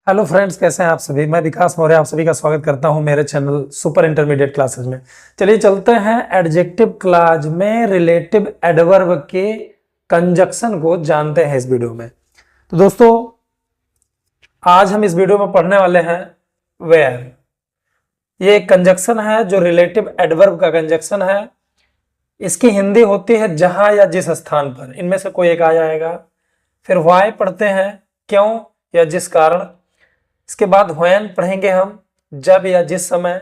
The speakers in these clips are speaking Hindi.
हेलो फ्रेंड्स, कैसे हैं आप सभी। मैं विकास मौर्य आप सभी का स्वागत करता हूं मेरे चैनल सुपर इंटरमीडिएट क्लासेस में। चलिए चलते हैं एडजेक्टिव क्लॉज में रिलेटिव एडवर्ब के कंजक्शन को जानते हैं इस वीडियो में। तो दोस्तों, आज हम इस वीडियो में पढ़ने वाले हैं वेयर। ये एक कंजक्शन है जो रिलेटिव एडवर्ब का कंजक्शन है। इसकी हिंदी होती है जहां या जिस स्थान पर, इनमें से कोई एक आ जाएगा। फिर व्हाई पढ़ते हैं, क्यों या जिस कारण। इसके बाद व्हेन पढ़ेंगे हम, जब या जिस समय।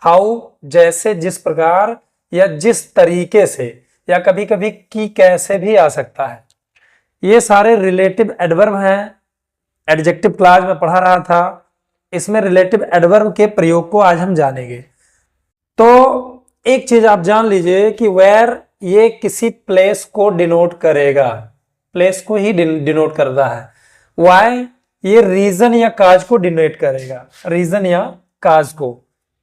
हाउ, जैसे जिस प्रकार या जिस तरीके से, या कभी कभी की कैसे भी आ सकता है। ये सारे रिलेटिव एडवर्ब हैं। एडजेक्टिव क्लॉज में पढ़ा रहा था, इसमें रिलेटिव एडवर्ब के प्रयोग को आज हम जानेंगे। तो एक चीज आप जान लीजिए कि वेयर ये किसी प्लेस को डिनोट करेगा, प्लेस को ही डिनोट करता है। वाई ये रीजन या काज को डिनोट करेगा, रीजन या काज को,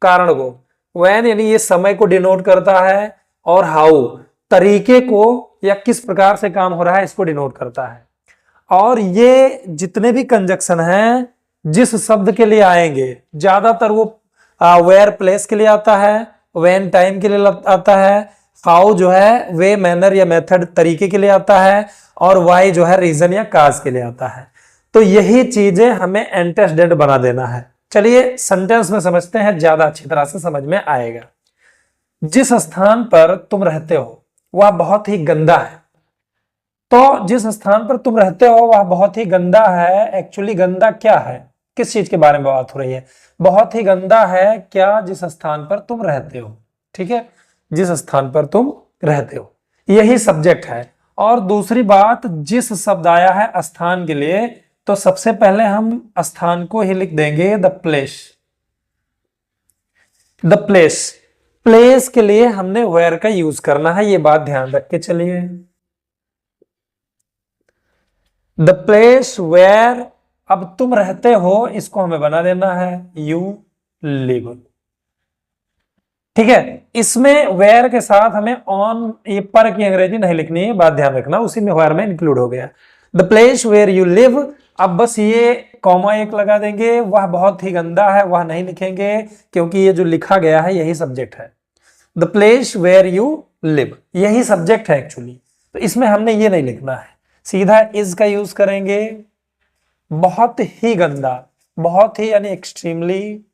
कारण को। व्हेन यानी ये समय को डिनोट करता है, और हाउ तरीके को या किस प्रकार से काम हो रहा है इसको डिनोट करता है। और ये जितने भी कंजक्शन हैं जिस शब्द के लिए आएंगे, ज्यादातर वो वेयर प्लेस के लिए आता है, व्हेन टाइम के लिए आता है, हाउ जो है वे मैनर या मेथड तरीके के लिए आता है, और वाई जो है रीजन या काज के लिए आता है। तो यही चीजें हमें एंटेसिडेंट बना देना है। चलिए सेंटेंस में समझते हैं, ज्यादा अच्छी तरह से समझ में आएगा। जिस स्थान पर तुम रहते हो वह बहुत ही गंदा है। तो जिस स्थान पर तुम रहते हो वह बहुत ही गंदा है। एक्चुअली गंदा क्या है, किस चीज के बारे में बात हो रही है? बहुत ही गंदा है क्या जिस स्थान पर तुम रहते हो। ठीक है, जिस स्थान पर तुम रहते हो, यही सब्जेक्ट है। और दूसरी बात, जिस शब्द आया है स्थान के लिए, तो सबसे पहले हम स्थान को ही लिख देंगे the place. The place, place के लिए हमने वेयर का यूज करना है, ये बात ध्यान रख के चलिए। द प्लेस वेयर, अब तुम रहते हो इसको हमें बना देना है यू लिव। ठीक है, इसमें वेयर के साथ हमें ऑन, ये पर की अंग्रेजी नहीं लिखनी है, बात ध्यान रखना, उसी में वेयर में इंक्लूड हो गया। The place where you live, अब बस ये कॉमा एक लगा देंगे। वह बहुत ही गंदा है, वह नहीं लिखेंगे क्योंकि ये जो लिखा गया है यही सब्जेक्ट है। The place where you live यही सब्जेक्ट है एक्चुअली, तो इसमें हमने ये नहीं लिखना है, सीधा इज का यूज करेंगे। बहुत ही गंदा, बहुत ही यानी एक्सट्रीमली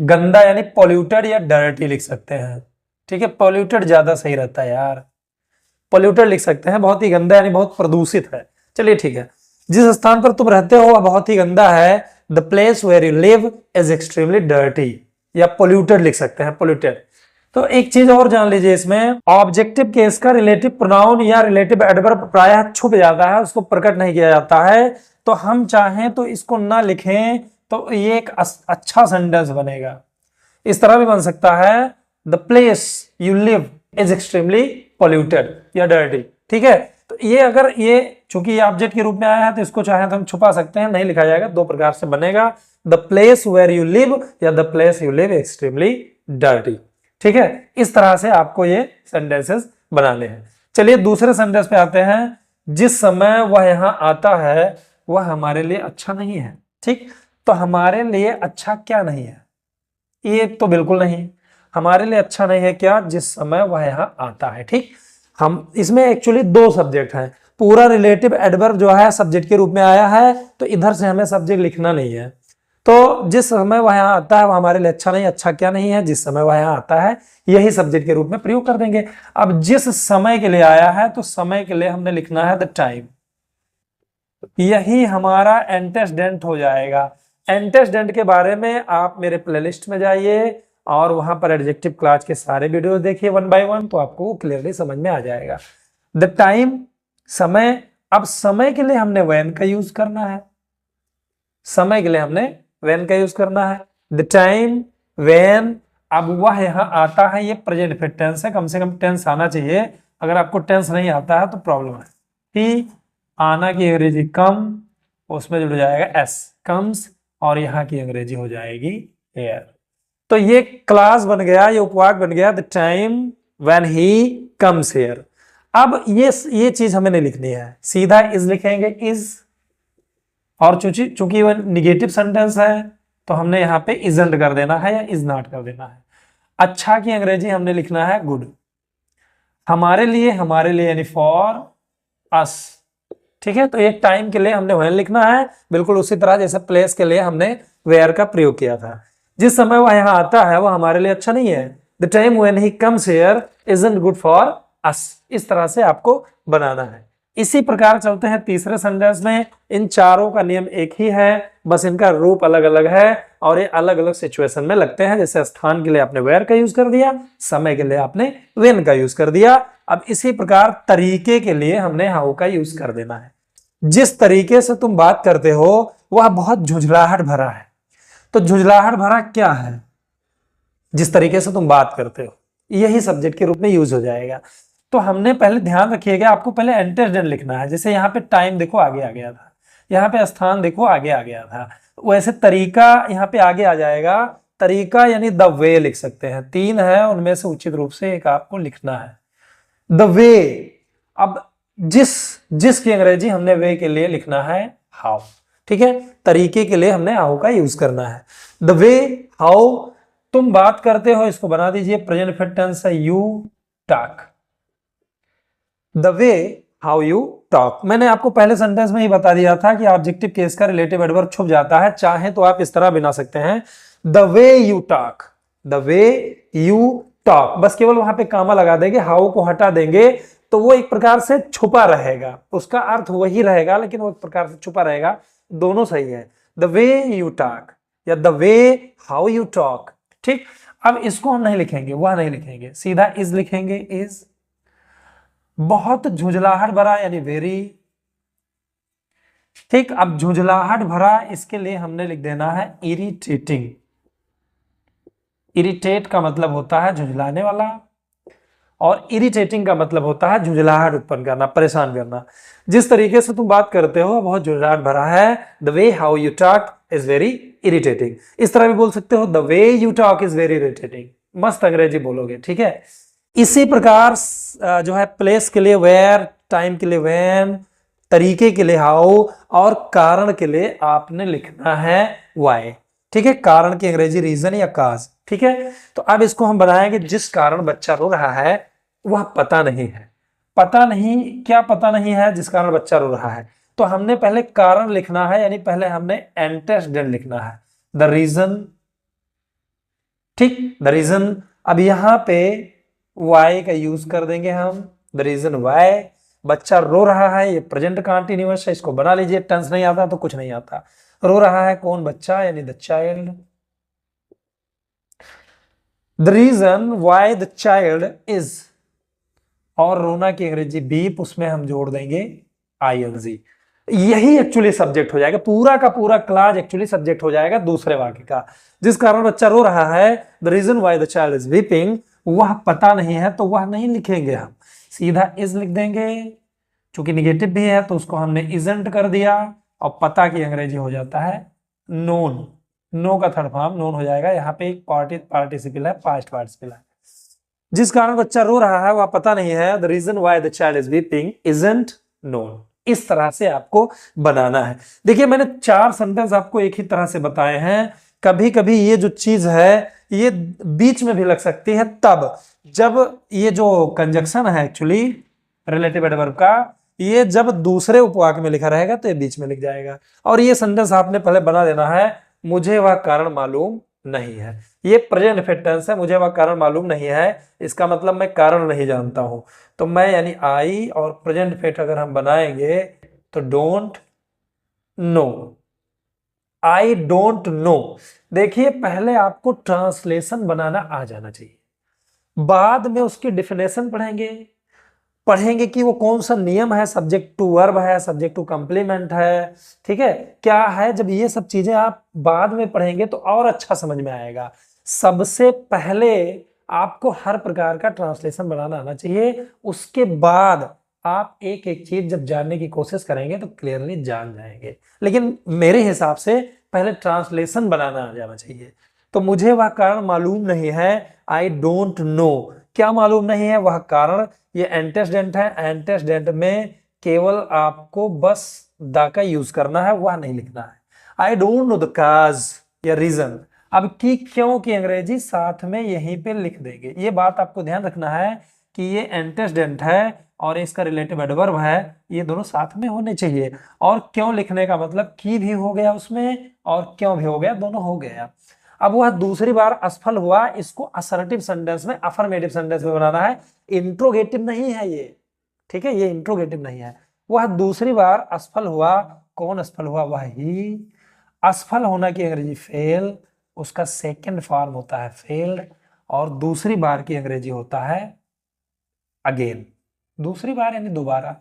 गंदा, यानी पॉल्यूटेड या डर्टी लिख सकते हैं। ठीक है, पॉल्यूटेड ज्यादा सही रहता है यार, पॉल्यूटेड लिख सकते हैं। बहुत ही गंदा यानी बहुत प्रदूषित है। चलिए ठीक है, जिस स्थान पर तुम रहते हो वह बहुत ही गंदा है। The place where you live is extremely dirty, या पॉल्यूटेड लिख सकते हैं, पॉल्यूटेड। तो एक चीज और जान लीजिए, इसमें ऑब्जेक्टिव केस का रिलेटिव प्रोनाउन या रिलेटिव एडवर्ब प्रायः छुप जाता है, उसको प्रकट नहीं किया जाता है। तो हम चाहें तो इसको ना लिखें तो ये एक अच्छा सेंटेंस बनेगा। इस तरह भी बन सकता है, the place you live is extremely polluted या डर्टी। ठीक है, तो ये अगर ये चूंकि ये ऑब्जेक्ट के रूप में आया है तो इसको चाहे तो हम छुपा सकते हैं, नहीं लिखा जाएगा, दो प्रकार से बनेगा, the place where you live या the place you live extremely dirty. ठीक है, इस तरह से आपको ये सेंटेंसेस बनाने हैं। चलिए दूसरे सेंटेंस पे आते हैं। जिस समय वह यहां आता है वह हमारे लिए अच्छा नहीं है। ठीक, तो हमारे लिए अच्छा क्या नहीं है? ये तो बिल्कुल नहीं, हमारे लिए अच्छा नहीं है क्या जिस समय वह यहां आता है। ठीक, हम इसमें एक्चुअली दो सब्जेक्ट हैं। पूरा रिलेटिव एडवर्ब जो है सब्जेक्ट के रूप में आया है, तो इधर से हमें सब्जेक्ट लिखना नहीं है। तो जिस समय वह यहाँ आता है वह हमारे लिए अच्छा नहीं, अच्छा क्या नहीं है, जिस समय वह यहाँ आता है, यही सब्जेक्ट के रूप में प्रयोग कर देंगे। अब जिस समय के लिए आया है तो समय के लिए हमने लिखना है द टाइम, यही हमारा एंटेसिडेंट हो जाएगा। एंटेसिडेंट के बारे में आप मेरे प्लेलिस्ट में जाइए और वहां पर एडजेक्टिव क्लॉज के सारे वीडियोस देखिए 1 बाय 1, तो आपको क्लियरली समझ में आ जाएगा। द टाइम, समय। अब समय के लिए हमने व्हेन का यूज करना है, समय के लिए हमने व्हेन का यूज करना है। द टाइम व्हेन, अब वह यहां आता है, ये प्रेजेंट फिर टेंस है, कम से कम टेंस आना चाहिए। अगर आपको टेंस नहीं आता है तो प्रॉब्लम है। ही, आना की अंग्रेजी कम, उसमें जुड़ जाएगा एस, कम्स, और यहाँ की अंग्रेजी हो जाएगी एयर। तो ये क्लास बन गया, ये उपवाक बन गया, the time when he comes here. अब ये चीज हमें नहीं लिखनी है, सीधा इज लिखेंगे, इज, और चूंकि वह निगेटिव सेंटेंस है तो हमने यहाँ पे इजंट कर देना है या इज नॉट कर देना है। अच्छा की अंग्रेजी हमने लिखना है गुड, हमारे लिए यानी फॉर अस, ठीक है। तो एक टाइम के लिए हमने व्हेन लिखना है, बिल्कुल उसी तरह जैसे प्लेस के लिए हमने वेयर का प्रयोग किया था। जिस समय वह यहाँ आता है वह हमारे लिए अच्छा नहीं है, the time when he comes here isn't good for us. इस तरह से आपको बनाना है। इसी प्रकार चलते हैं तीसरे सेंटेंस में। इन चारों का नियम एक ही है, बस इनका रूप अलग अलग है और ये अलग अलग सिचुएशन में लगते हैं। जैसे स्थान के लिए आपने वेयर का यूज कर दिया, समय के लिए आपने व्हेन का यूज कर दिया। अब इसी प्रकार तरीके के लिए हमने हाउ का यूज कर देना है। जिस तरीके से तुम बात करते हो वह बहुत झुंझलाहट भरा है। तो झुंझलाहट भरा क्या है? जिस तरीके से तुम बात करते हो, यही सब्जेक्ट के रूप में यूज हो जाएगा। तो हमने पहले ध्यान रखिएगा, आपको पहले एंटेसिडेंट लिखना है। जैसे यहाँ पे टाइम देखो आगे आ गया था, यहाँ पे स्थान देखो आगे आ गया था, वैसे तरीका यहाँ पे आगे आ जाएगा। तरीका यानी द वे लिख सकते हैं, तीन है उनमें से उचित रूप से एक आपको लिखना है, द वे। अब जिसकी अंग्रेजी हमने वे के लिए लिखना है हाउ, ठीक है। तरीके के लिए हमने हाउ का यूज करना है, द वे हाउ तुम बात करते हो, इसको बना दीजिए प्रेजेंट परफेक्ट टेंस है, you talk, the way how you talk. मैंने आपको पहले सेंटेंस में ही बता दिया था कि ऑब्जेक्टिव केस का रिलेटिव एडवर्ब छुप जाता है। चाहे तो आप इस तरह बना सकते हैं, the way you talk, the way you talk, बस केवल वहां पे कामा लगा देंगे, हाउ को हटा देंगे तो वो एक प्रकार से छुपा रहेगा, उसका अर्थ वही रहेगा लेकिन वो एक प्रकार से छुपा रहेगा। दोनों सही है, द वे यू टॉक या the way how you talk, ठीक। अब इसको हम नहीं लिखेंगे, वह नहीं लिखेंगे, सीधा इज लिखेंगे, इज। बहुत झुंझलाहट भरा यानी वेरी, ठीक। अब झुंझलाहट भरा इसके लिए हमने लिख देना है इरिटेटिंग। इरिटेट का मतलब होता है झुंझलाने वाला और इरिटेटिंग का मतलब होता है झुंझलाहट उत्पन्न करना, परेशान करना। जिस तरीके से तुम बात करते हो बहुत झुंझलाहट भरा है, the way how you talk is very irritating. इस तरह भी बोल सकते हो, the way you talk is very irritating. मस्त अंग्रेजी बोलोगे, ठीक है। इसी प्रकार जो है प्लेस के लिए वेयर, टाइम के लिए व्हेन, तरीके के लिए हाउ और कारण के लिए आपने लिखना है व्हाई, ठीक है। कारण की अंग्रेजी रीजन या काज, ठीक है। तो अब इसको हम बनाएंगे, जिस कारण बच्चा रो रहा है वह पता नहीं है। पता नहीं, क्या पता नहीं है जिस कारण बच्चा रो रहा है? तो हमने पहले कारण लिखना है, यानी पहले हमने एंटेसिडेंट लिखना है, द रीजन, ठीक, द रीजन। अब यहां पे वाई का यूज कर देंगे हम, द रीजन वाई बच्चा रो रहा है। ये प्रेजेंट कंटीन्यूअस है, इसको बना लीजिए। टेंस नहीं आता तो कुछ नहीं आता। रो रहा है कौन? बच्चा, यानी the child. The reason why the child is, और रोना की अंग्रेजी बीप, उसमें हम जोड़ देंगे आईएनजी। यही एक्चुअली सब्जेक्ट हो जाएगा, पूरा का पूरा क्लास एक्चुअली सब्जेक्ट हो जाएगा दूसरे वाक्य का। जिस कारण बच्चा रो रहा है, the reason why the child is weeping, वह पता नहीं है तो वह नहीं लिखेंगे, हम सीधा इज लिख देंगे। चूंकि निगेटिव भी है तो उसको हमने इजंट कर दिया, और पता की अंग्रेजी हो जाता है नोन। नो का थर्ड फॉर्म नोन हो जाएगा। यहाँ पे एक पार्टिसिपल है, पास्ट पार्टिसिपल है। जिस कारण बच्चा रो रहा है वह पता नहीं है, the reason why the child is weeping isn't known. इस तरह से आपको बनाना है। देखिए मैंने 4 सेंटेंस आपको एक ही तरह से बताए हैं। कभी कभी ये जो चीज है ये बीच में भी लग सकती है, तब जब ये जो कंजक्शन है एक्चुअली रिलेटिव एडवर्ब का, ये जब दूसरे उपवाक्य में लिखा रहेगा तो ये बीच में लिख जाएगा। और ये सेंटेंस आपने पहले बना देना है, मुझे वह कारण मालूम नहीं है। ये प्रेजेंट परफेक्ट टेंस है, मुझे वह कारण मालूम नहीं है, इसका मतलब मैं कारण नहीं जानता हूं। तो मैं यानी आई और प्रेजेंट परफेक्ट अगर हम बनाएंगे तो don't know, I don't no. देखिए पहले आपको ट्रांसलेशन बनाना आ जाना चाहिए, बाद में उसकी डिफिनेशन पढ़ेंगे कि वो कौन सा नियम है, सब्जेक्ट टू वर्ब है, सब्जेक्ट टू कंप्लीमेंट है, ठीक है, क्या है। जब ये सब चीजें आप बाद में पढ़ेंगे तो और अच्छा समझ में आएगा। सबसे पहले आपको हर प्रकार का ट्रांसलेशन बनाना आना चाहिए, उसके बाद आप एक एक चीज जब जानने की कोशिश करेंगे तो क्लियरली जान जाएंगे। लेकिन मेरे हिसाब से पहले ट्रांसलेशन बनाना आ जाना चाहिए। तो मुझे वह कारण मालूम नहीं है, आई डोंट नो, क्या मालूम नहीं है वह कारण, ये एंटेसिडेंट है, एंटेसिडेंट में केवल आपको बस द का यूज करना है, वह नहीं लिखना है। आई डोंट नो द काज या रीजन, अब की क्यों की अंग्रेजी साथ में यहीं पे लिख देंगे। ये बात आपको ध्यान रखना है कि ये एंटेसिडेंट है और इसका रिलेटिव एडवर्ब है, ये दोनों साथ में होने चाहिए। और क्यों लिखने का मतलब की भी हो गया उसमें और क्यों भी हो गया, दोनों हो गया। अब वह दूसरी बार असफल हुआ, इसको असर्टिव सेंटेंस में, अफर्मेटिव सेंटेंस में बनाना है, इंट्रोगेटिव नहीं है ये, ठीक है, ये इंट्रोगेटिव नहीं है। वह दूसरी बार असफल हुआ, कौन असफल हुआ, वह ही। असफल होना की अंग्रेजी फेल, उसका सेकंड फॉर्म होता है फेल्ड, और दूसरी बार की अंग्रेजी होता है अगेन। दूसरी बार यानी दोबारा,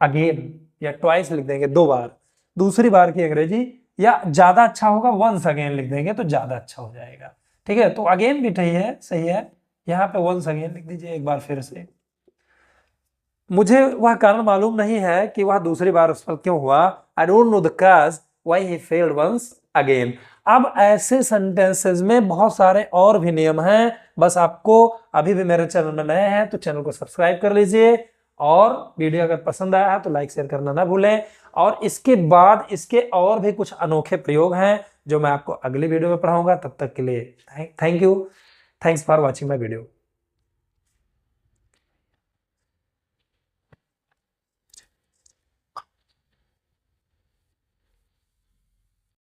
अगेन या ट्वाइस लिख देंगे, दो बार। दूसरी बार की अंग्रेजी, या ज्यादा अच्छा होगा वंस अगेन लिख देंगे तो ज्यादा अच्छा हो जाएगा, ठीक है। तो अगेन भी सही है, यहाँ पे वंस अगेन लिख दीजिए एक बार फिर से। मुझे वह कारण मालूम नहीं है कि वह दूसरी बार असफल क्यों हुआ, I don't know the cause why he failed once again. अब ऐसे सेंटेंसेस में बहुत सारे और भी नियम हैं, बस आपको अभी भी मेरे चैनल में नए हैं तो चैनल को सब्सक्राइब कर लीजिए, और वीडियो अगर पसंद आया है तो लाइक शेयर करना ना भूलें। और इसके बाद इसके और भी कुछ अनोखे प्रयोग हैं जो मैं आपको अगली वीडियो में पढ़ाऊंगा। तब तक के लिए thank you, thanks for watching my video.